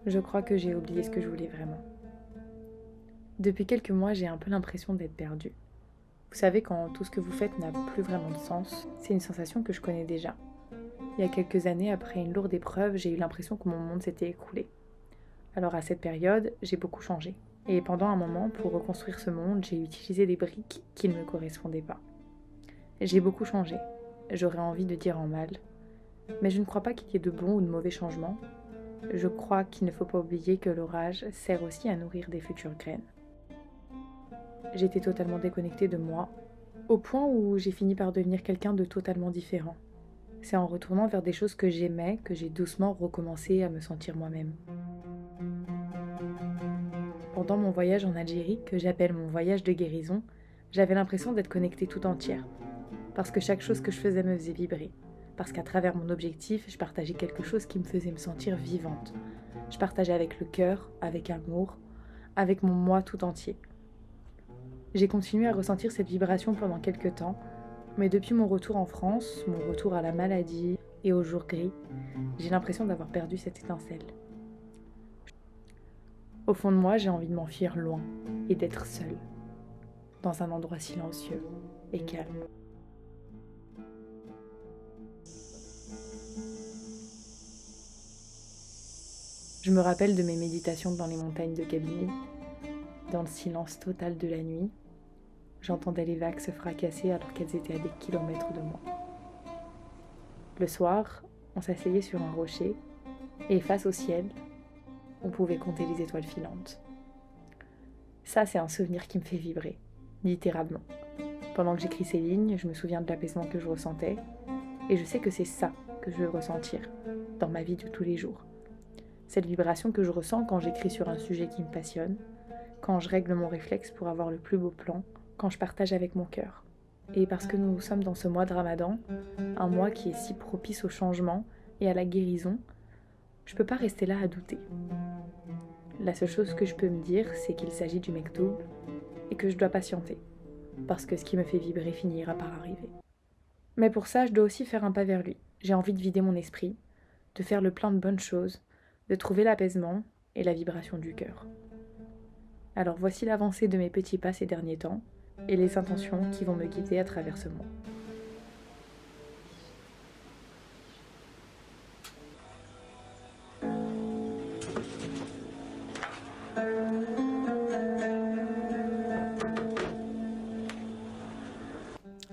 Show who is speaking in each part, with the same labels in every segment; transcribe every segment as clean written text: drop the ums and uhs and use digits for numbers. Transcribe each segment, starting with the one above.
Speaker 1: Je crois que j'ai oublié ce que je voulais vraiment. Depuis quelques mois, j'ai un peu l'impression d'être perdue. Vous savez, quand tout ce que vous faites n'a plus vraiment de sens, c'est une sensation que je connais déjà. Il y a quelques années, après une lourde épreuve, j'ai eu l'impression que mon monde s'était écroulé. Alors à cette période, j'ai beaucoup changé. Et pendant un moment, pour reconstruire ce monde, j'ai utilisé des briques qui ne me correspondaient pas. J'ai beaucoup changé. J'aurais envie de dire en mal. Mais je ne crois pas qu'il y ait de bons ou de mauvais changements. Je crois qu'il ne faut pas oublier que l'orage sert aussi à nourrir des futures graines. J'étais totalement déconnectée de moi, au point où j'ai fini par devenir quelqu'un de totalement différent. C'est en retournant vers des choses que j'aimais que j'ai doucement recommencé à me sentir moi-même. Pendant mon voyage en Algérie, que j'appelle mon voyage de guérison, j'avais l'impression d'être connectée tout entière, parce que chaque chose que je faisais me faisait vibrer, parce qu'à travers mon objectif, je partageais quelque chose qui me faisait me sentir vivante. Je partageais avec le cœur, avec amour, avec mon moi tout entier. J'ai continué à ressentir cette vibration pendant quelques temps, mais depuis mon retour en France, mon retour à la maladie et au jour gris, j'ai l'impression d'avoir perdu cette étincelle. Au fond de moi, j'ai envie de m'enfuir loin et d'être seule, dans un endroit silencieux et calme. Je me rappelle de mes méditations dans les montagnes de Kabylie, dans le silence total de la nuit. J'entendais les vagues se fracasser alors qu'elles étaient à des kilomètres de moi. Le soir, on s'asseyait sur un rocher et face au ciel, on pouvait compter les étoiles filantes. Ça, c'est un souvenir qui me fait vibrer, littéralement. Pendant que j'écris ces lignes, je me souviens de l'apaisement que je ressentais et je sais que c'est ça que je veux ressentir dans ma vie de tous les jours. Cette vibration que je ressens quand j'écris sur un sujet qui me passionne, quand je règle mon réflexe pour avoir le plus beau plan, quand je partage avec mon cœur. Et parce que nous sommes dans ce mois de Ramadan, un mois qui est si propice au changement et à la guérison, je peux pas rester là à douter. La seule chose que je peux me dire, c'est qu'il s'agit du Mektoub et que je dois patienter, parce que ce qui me fait vibrer finira par arriver. Mais pour ça, je dois aussi faire un pas vers lui. J'ai envie de vider mon esprit, de faire le plein de bonnes choses, de trouver l'apaisement et la vibration du cœur. Alors voici l'avancée de mes petits pas ces derniers temps et les intentions qui vont me guider à travers ce mois.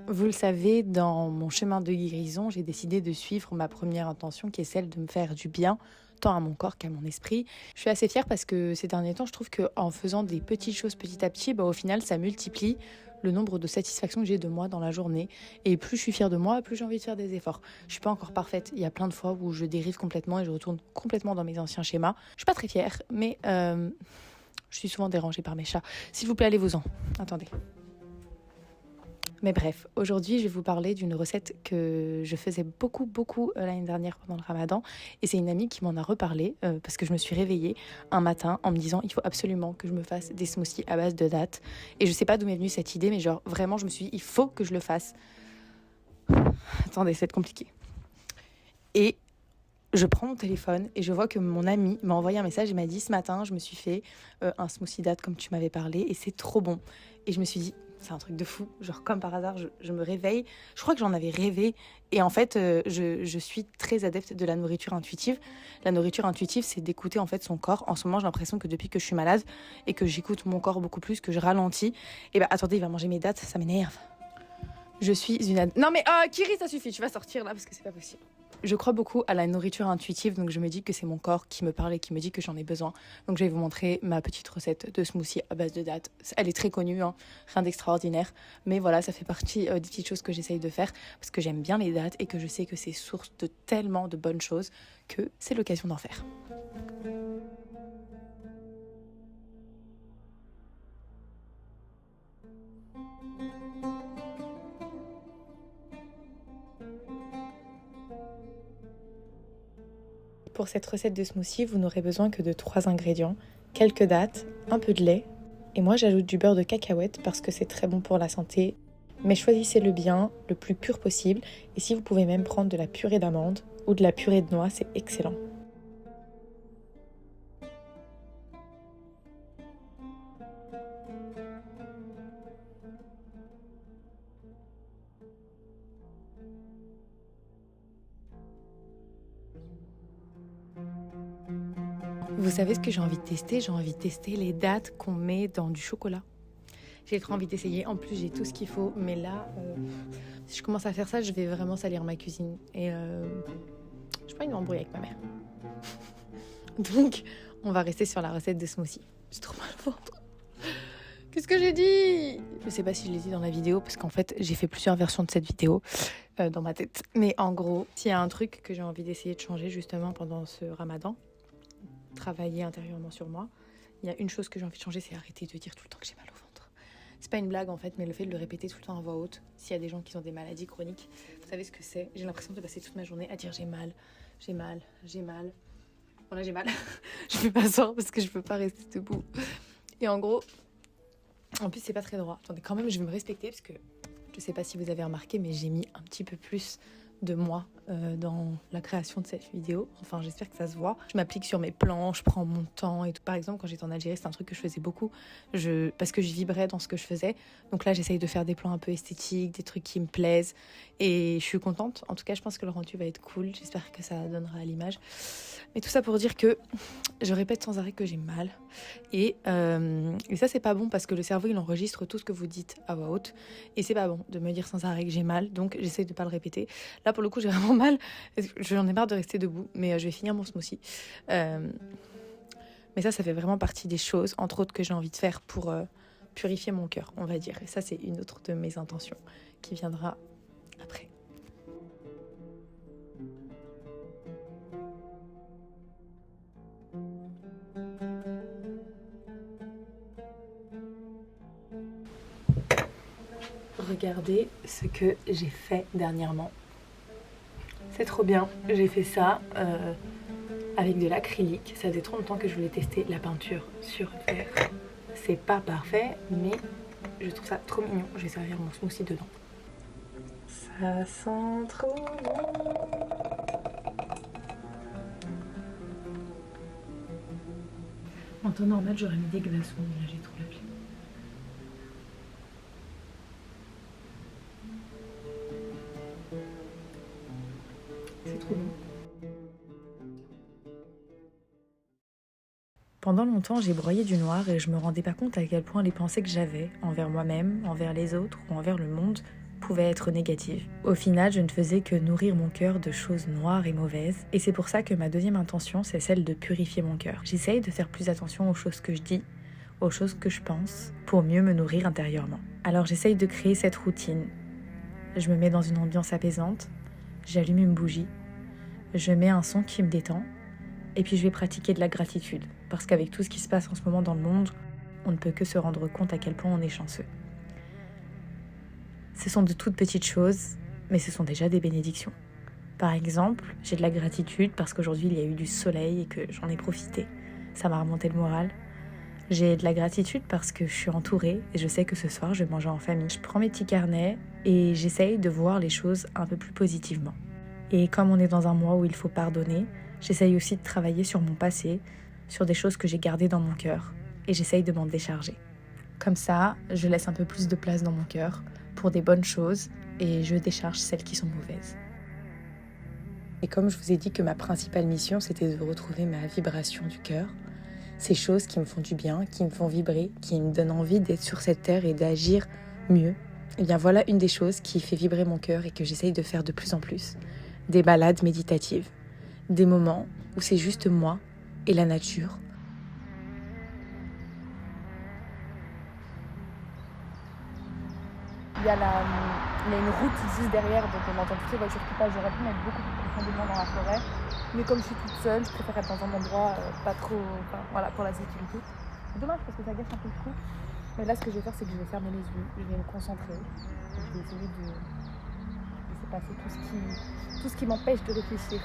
Speaker 1: Vous le savez, dans mon chemin de guérison, j'ai décidé de suivre ma première intention qui est celle de me faire du bien, tant à mon corps qu'à mon esprit. Je suis assez fière parce que ces derniers temps, je trouve qu'en faisant des petites choses petit à petit, au final, ça multiplie le nombre de satisfactions que j'ai de moi dans la journée. Et plus je suis fière de moi, plus j'ai envie de faire des efforts. Je suis pas encore parfaite. Il y a plein de fois où je dérive complètement et je retourne complètement dans mes anciens schémas. Je suis pas très fière, mais je suis souvent dérangée par mes chats. S'il vous plaît, allez-vous-en. Attendez. Mais bref, aujourd'hui, je vais vous parler d'une recette que je faisais beaucoup l'année dernière pendant le Ramadan. Et c'est une amie qui m'en a reparlé parce que je me suis réveillée un matin en me disant il faut absolument que je me fasse des smoothies à base de dattes. Et je sais pas d'où m'est venue cette idée, mais genre vraiment, je me suis dit il faut que je le fasse. Attendez, c'est compliqué. Et je prends mon téléphone et je vois que mon amie m'a envoyé un message et m'a dit ce matin, je me suis fait un smoothie date comme tu m'avais parlé et c'est trop bon. Et je me suis dit, c'est un truc de fou. Genre comme par hasard, je me réveille. Je crois que j'en avais rêvé. Et en fait, je suis très adepte de la nourriture intuitive. La nourriture intuitive, c'est d'écouter en fait son corps. En ce moment, j'ai l'impression que depuis que je suis malade et que j'écoute mon corps beaucoup plus, que je ralentis. Et bah attendez, il va manger mes dates, ça m'énerve. Je suis une... Non mais Kiri, ça suffit, tu vas sortir là parce que c'est pas possible. Je crois beaucoup à la nourriture intuitive, donc je me dis que c'est mon corps qui me parle et qui me dit que j'en ai besoin. Donc je vais vous montrer ma petite recette de smoothie à base de dattes. Elle est très connue, hein, rien d'extraordinaire. Mais voilà, ça fait partie des petites choses que j'essaye de faire parce que j'aime bien les dattes et que je sais que c'est source de tellement de bonnes choses que c'est l'occasion d'en faire. Pour cette recette de smoothie, vous n'aurez besoin que de 3 ingrédients, quelques dattes, un peu de lait, et moi j'ajoute du beurre de cacahuète parce que c'est très bon pour la santé. Mais choisissez-le bien, le plus pur possible, et si vous pouvez même prendre de la purée d'amande ou de la purée de noix, c'est excellent. Vous savez ce que j'ai envie de tester? J'ai envie de tester les dates qu'on met dans du chocolat. J'ai trop envie d'essayer. En plus, j'ai tout ce qu'il faut. Mais là, si je commence à faire ça, je vais vraiment salir ma cuisine. Et je peux pas m'embrouiller avec ma mère. Donc, on va rester sur la recette de smoothie. J'ai trop mal au ventre. Qu'est-ce que j'ai dit? Je sais pas si je l'ai dit dans la vidéo, parce qu'en fait, j'ai fait plusieurs versions de cette vidéo dans ma tête. Mais en gros, s'il y a un truc que j'ai envie d'essayer de changer justement pendant ce ramadan, travailler intérieurement sur moi, il y a une chose que j'ai envie de changer, c'est arrêter de dire tout le temps que j'ai mal au ventre. C'est pas une blague en fait, mais le fait de le répéter tout le temps à voix haute, s'il y a des gens qui ont des maladies chroniques, vous savez ce que c'est. J'ai l'impression de passer toute ma journée à dire j'ai mal, j'ai mal, j'ai mal. Voilà, j'ai mal. Je peux pas sortir parce que je peux pas rester debout. Et en gros, en plus c'est pas très droit. Attendez, quand même, je vais me respecter parce que je sais pas si vous avez remarqué, mais j'ai mis un petit peu plus de moi dans la création de cette vidéo. Enfin, j'espère que ça se voit. Je m'applique sur mes plans, je prends mon temps et tout. Par exemple, quand j'étais en Algérie, c'est un truc que je faisais beaucoup parce que je vibrais dans ce que je faisais. Donc là, j'essaye de faire des plans un peu esthétiques, des trucs qui me plaisent. Et je suis contente. En tout cas, je pense que le rendu va être cool. J'espère que ça donnera à l'image. Mais tout ça pour dire que je répète sans arrêt que j'ai mal. Et ça, c'est pas bon parce que le cerveau, il enregistre tout ce que vous dites à voix haute. Et c'est pas bon de me dire sans arrêt que j'ai mal. Donc, j'essaye de pas le répéter. Là, pour le coup, j'ai vraiment mal. J'en ai marre de rester debout. Mais je vais finir mon smoothie. Mais ça fait vraiment partie des choses, entre autres, que j'ai envie de faire pour purifier mon cœur, on va dire. Et ça, c'est une autre de mes intentions qui viendra après. Regardez ce que j'ai fait dernièrement. C'est trop bien. J'ai fait ça avec de l'acrylique. Ça faisait trop longtemps que je voulais tester la peinture sur verre. C'est pas parfait, mais je trouve ça trop mignon. Je vais servir mon smoothie dedans. Ça sent trop bon. En temps normal, j'aurais mis des glaçons, mais là j'ai trop la flemme. C'est trop bon. Pendant longtemps, j'ai broyé du noir et je me rendais pas compte à quel point les pensées que j'avais envers moi-même, envers les autres ou envers le monde pouvaient être négatives. Au final, je ne faisais que nourrir mon cœur de choses noires et mauvaises. Et c'est pour ça que ma deuxième intention, c'est celle de purifier mon cœur. J'essaye de faire plus attention aux choses que je dis, aux choses que je pense, pour mieux me nourrir intérieurement. Alors j'essaye de créer cette routine. Je me mets dans une ambiance apaisante, j'allume une bougie, je mets un son qui me détend, et puis je vais pratiquer de la gratitude. Parce qu'avec tout ce qui se passe en ce moment dans le monde, on ne peut que se rendre compte à quel point on est chanceux. Ce sont de toutes petites choses, mais ce sont déjà des bénédictions. Par exemple, j'ai de la gratitude parce qu'aujourd'hui il y a eu du soleil et que j'en ai profité. Ça m'a remonté le moral. J'ai de la gratitude parce que je suis entourée et je sais que ce soir je vais manger en famille. Je prends mes petits carnets et j'essaye de voir les choses un peu plus positivement. Et comme on est dans un mois où il faut pardonner, j'essaye aussi de travailler sur mon passé, sur des choses que j'ai gardées dans mon cœur, et j'essaye de m'en décharger. Comme ça, je laisse un peu plus de place dans mon cœur pour des bonnes choses, et je décharge celles qui sont mauvaises. Et comme je vous ai dit que ma principale mission, c'était de retrouver ma vibration du cœur, ces choses qui me font du bien, qui me font vibrer, qui me donnent envie d'être sur cette terre et d'agir mieux, et bien voilà une des choses qui fait vibrer mon cœur et que j'essaye de faire de plus en plus. Des balades méditatives. Des moments où c'est juste moi et la nature. Il y a une route juste derrière, donc on entend toutes les voitures qui passent. J'aurais pu mettre beaucoup plus profondément dans la forêt. Mais comme je suis toute seule, je préfère être dans un endroit pas trop... voilà, pour la sécurité. C'est dommage parce que ça gâche un peu le truc. Mais là, ce que je vais faire, c'est que je vais fermer les yeux. Je vais me concentrer. Je vais essayer de laisser passer tout ce qui m'empêche de réfléchir.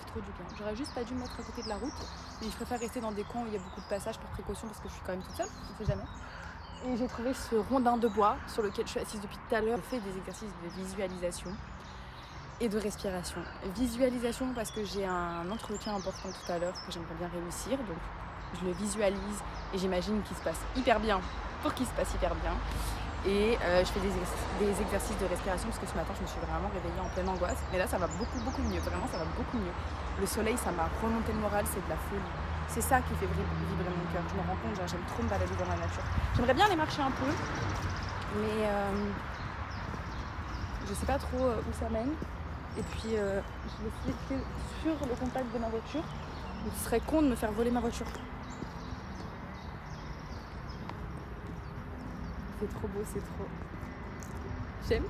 Speaker 1: Trop du bien. J'aurais juste pas dû me mettre à côté de la route, mais je préfère rester dans des coins où il y a beaucoup de passages par précaution parce que je suis quand même toute seule, on sait jamais. Et j'ai trouvé ce rondin de bois sur lequel je suis assise depuis tout à l'heure. Je fais des exercices de visualisation
Speaker 2: et de respiration. Visualisation parce que j'ai un entretien important tout à l'heure que j'aimerais bien réussir, donc je le visualise et j'imagine qu'il se passe hyper bien pour qu'il se passe hyper bien. Et je fais des exercices de respiration parce que ce matin je me suis vraiment réveillée en pleine angoisse. Mais là ça va beaucoup mieux, vraiment ça va beaucoup mieux. Le soleil ça m'a remonté le moral, c'est de la folie. C'est ça qui fait vibrer mon cœur. Je me rends compte, genre, j'aime trop me balader dans la nature. J'aimerais bien aller marcher un peu, mais je sais pas trop où ça mène. Et puis je vais flipper sur le contact de ma voiture. Donc ce serait con de me faire voler ma voiture. C'est trop beau, c'est trop... J'aime.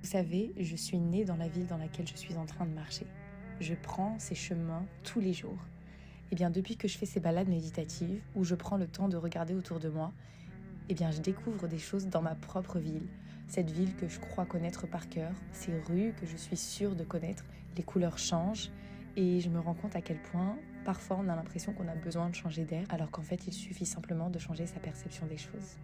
Speaker 1: Vous savez, je suis née dans la ville dans laquelle je suis en train de marcher. Je prends ces chemins tous les jours. Et bien depuis que je fais ces balades méditatives, où je prends le temps de regarder autour de moi, et bien je découvre des choses dans ma propre ville. Cette ville que je crois connaître par cœur, ces rues que je suis sûre de connaître, les couleurs changent, et je me rends compte à quel point, parfois on a l'impression qu'on a besoin de changer d'air, alors qu'en fait il suffit simplement de changer sa perception des choses.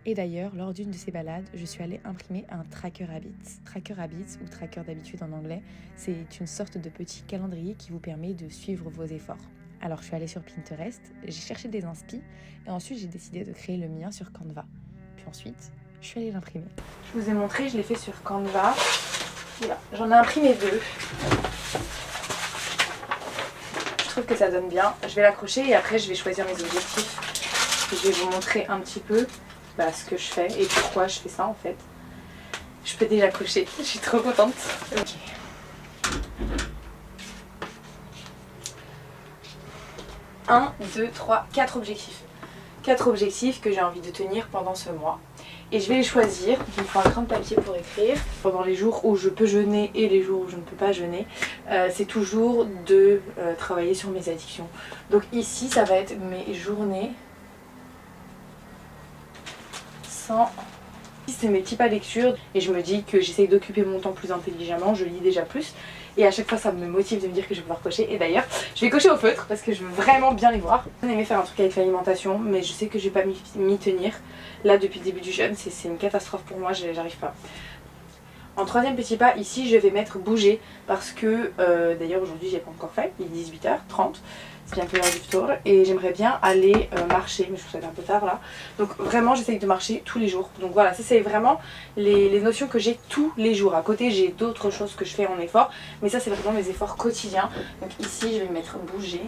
Speaker 1: Et d'ailleurs, lors d'une de ces balades, je suis allée imprimer un Tracker Habits. Tracker Habits, ou Tracker d'habitude en anglais, c'est une sorte de petit calendrier qui vous permet de suivre vos efforts. Alors je suis allée sur Pinterest, j'ai cherché des inspi, et ensuite j'ai décidé de créer le mien sur Canva. Puis ensuite, je suis allée l'imprimer. Je vous ai montré, je l'ai fait sur Canva. Voilà, j'en ai imprimé 2. Je trouve que ça donne bien. Je vais l'accrocher et après je vais choisir mes objectifs. Je vais vous montrer un petit peu ce que je fais et pourquoi je fais ça en fait. Je peux déjà cocher, je suis trop contente. Ok. 1, 2, 3, 4 objectifs. 4 objectifs que j'ai envie de tenir pendant ce mois. Et je vais les choisir. Il me faut un crayon de papier pour écrire. Pendant les jours où je peux jeûner et les jours où je ne peux pas jeûner, c'est toujours de travailler sur mes addictions. Donc ici, ça va être mes journées sans... C'est mes petits pas lecture et je me dis que j'essaye d'occuper mon temps plus intelligemment, je lis déjà plus et à chaque fois ça me motive de me dire que je vais pouvoir cocher. Et d'ailleurs je vais cocher au feutre parce que je veux vraiment bien les voir. J'ai aimé faire un truc avec l'alimentation mais je sais que je vais pas m'y tenir. Là depuis le début du jeûne c'est une catastrophe pour moi, j'arrive pas. En troisième petit pas ici je vais mettre bouger parce que d'ailleurs aujourd'hui j'ai pas encore fait, il est 18h30. C'est bien que l'heure du tour et j'aimerais bien aller marcher, mais je trouve ça un peu tard là. Donc vraiment j'essaye de marcher tous les jours. Donc voilà, ça c'est vraiment les notions que j'ai tous les jours. À côté j'ai d'autres choses que je fais en effort, mais ça c'est vraiment mes efforts quotidiens. Donc ici je vais mettre bouger.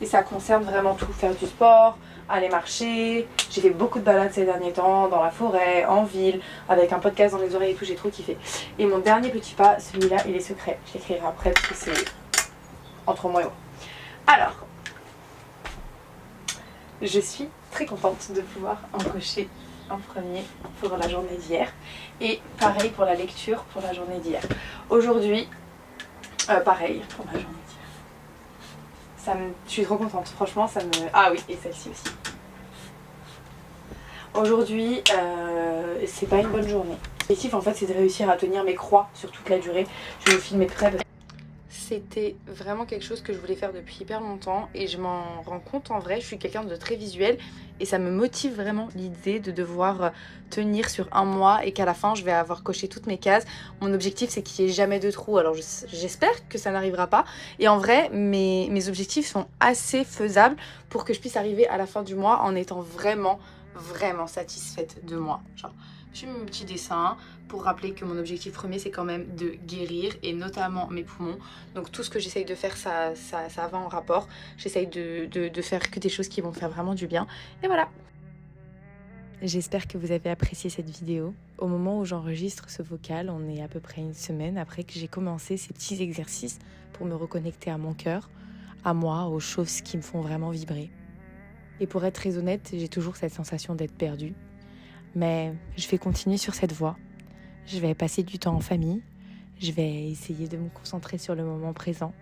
Speaker 1: Et ça concerne vraiment tout, faire du sport, aller marcher. J'ai fait beaucoup de balades ces derniers temps, dans la forêt, en ville, avec un podcast dans les oreilles et tout, j'ai trop kiffé. Et mon dernier petit pas, celui-là il est secret, je l'écrirai après parce que c'est entre moi et moi. Alors, je suis très contente de pouvoir en cocher en premier pour la journée d'hier. Et pareil pour la lecture pour la journée d'hier. Aujourd'hui, pareil pour la journée d'hier. Je suis trop contente, franchement ça me... Ah oui, et celle-ci aussi. Aujourd'hui, c'est pas une bonne journée. L'objectif en fait c'est de réussir à tenir mes croix sur toute la durée. Je vais vous filmer près de... C'était vraiment quelque chose que je voulais faire depuis hyper longtemps et je m'en rends compte en vrai, je suis quelqu'un de très visuel et ça me motive vraiment l'idée de devoir tenir sur un mois et qu'à la fin je vais avoir coché toutes mes cases. Mon objectif c'est qu'il n'y ait jamais de trou, alors j'espère que ça n'arrivera pas et en vrai mes objectifs sont assez faisables pour que je puisse arriver à la fin du mois en étant vraiment satisfaite de moi. Genre, je fais mon petit dessin pour rappeler que mon objectif premier c'est quand même de guérir et notamment mes poumons. Donc tout ce que j'essaye de faire ça va en rapport. J'essaye de faire que des choses qui vont faire vraiment du bien. Et voilà. J'espère que vous avez apprécié cette vidéo. Au moment où j'enregistre ce vocal, on est à peu près une semaine après que j'ai commencé ces petits exercices pour me reconnecter à mon cœur, à moi, aux choses qui me font vraiment vibrer. Et pour être très honnête, j'ai toujours cette sensation d'être perdue. Mais je vais continuer sur cette voie. Je vais passer du temps en famille. Je vais essayer de me concentrer sur le moment présent,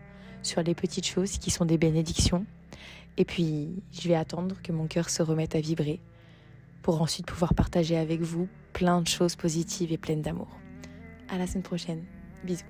Speaker 1: sur les petites choses qui sont des bénédictions. Et puis, je vais attendre que mon cœur se remette à vibrer pour ensuite pouvoir partager avec vous plein de choses positives et pleines d'amour. À la semaine prochaine. Bisous.